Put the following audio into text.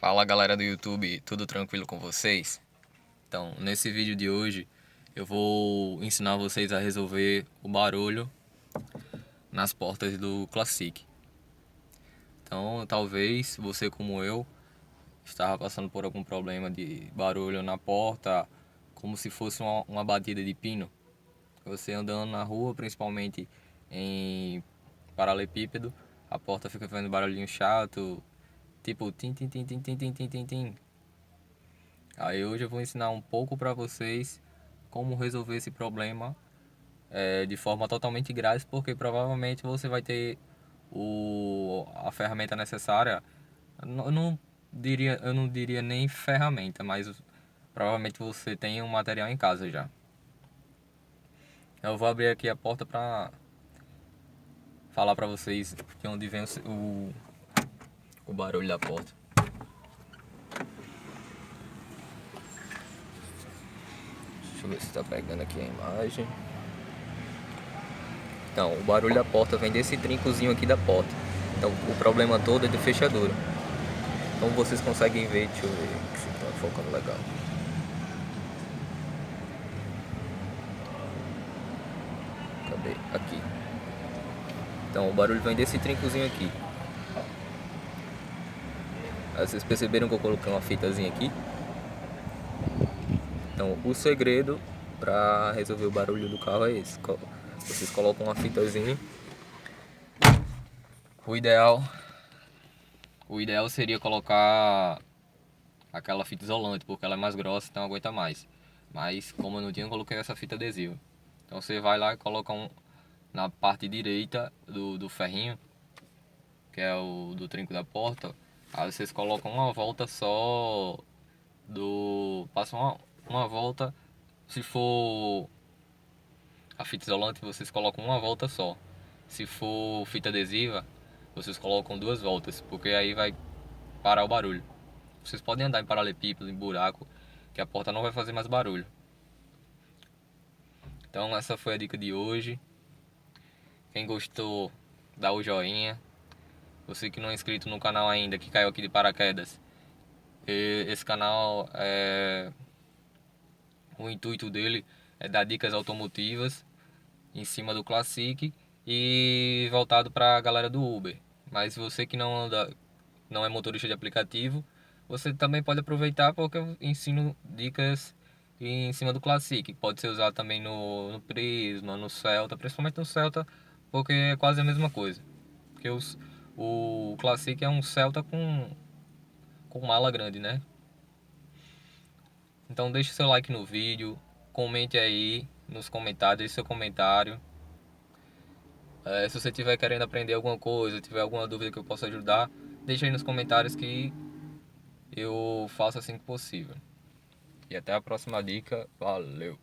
Fala galera do YouTube, tudo tranquilo com vocês? Então, nesse vídeo de hoje eu vou ensinar vocês a resolver o barulho nas portas do Classic. Então, talvez você, como eu, estava passando por algum problema de barulho na porta, como se fosse uma batida de pino. Você andando na rua, principalmente em paralelepípedo, a porta fica fazendo barulhinho chato, tipo tim tim tim tim tim tim tim tim tim. Aí hoje eu vou ensinar um pouco para vocês como resolver esse problema de forma totalmente grátis, porque provavelmente você vai ter a ferramenta necessária. Eu não diria nem ferramenta, mas provavelmente você tem um material em casa já. Eu vou abrir aqui a porta para falar para vocês de onde vem o barulho da porta. Deixa eu ver se está pegando aqui a imagem. Então, o barulho da porta vem desse trincozinho aqui da porta. Então, o problema todo é de fechadura. Então, vocês conseguem ver, deixa eu ver se está focando legal. Cadê? Aqui. Então, o barulho vem desse trincozinho aqui. Aí, vocês perceberam que eu coloquei uma fitazinha aqui? Então, o segredo para resolver o barulho do carro é esse. Vocês colocam uma fitazinha. O ideal seria colocar aquela fita isolante, porque ela é mais grossa, então aguenta mais. Mas como eu não tinha, eu coloquei essa fita adesiva. Então você vai lá e coloca na parte direita do ferrinho, que é o do trinco da porta. Aí vocês colocam uma volta só passam uma volta. Se for a fita isolante, vocês colocam uma volta só. Se for fita adesiva, vocês colocam duas voltas, porque aí vai parar o barulho. Vocês podem andar em paralelepípedo, em buraco, que a porta não vai fazer mais barulho. Então essa foi a dica de hoje. Quem gostou, dá o joinha. Você que não é inscrito no canal ainda, que caiu aqui de paraquedas, esse canal, o intuito dele é dar dicas automotivas em cima do Classic e voltado para a galera do Uber. Mas você que não é motorista de aplicativo, você também pode aproveitar, porque eu ensino dicas em cima do Classic. Pode ser usado também no Prisma, no Celta, principalmente no Celta, porque é quase a mesma coisa. Porque o Classic é um Celta com mala grande, né? Então deixe seu like no vídeo, comente aí nos comentários, deixe seu comentário. Se você estiver querendo aprender alguma coisa, tiver alguma dúvida que eu possa ajudar, deixa aí nos comentários que eu faço assim que possível. E até a próxima dica. Valeu!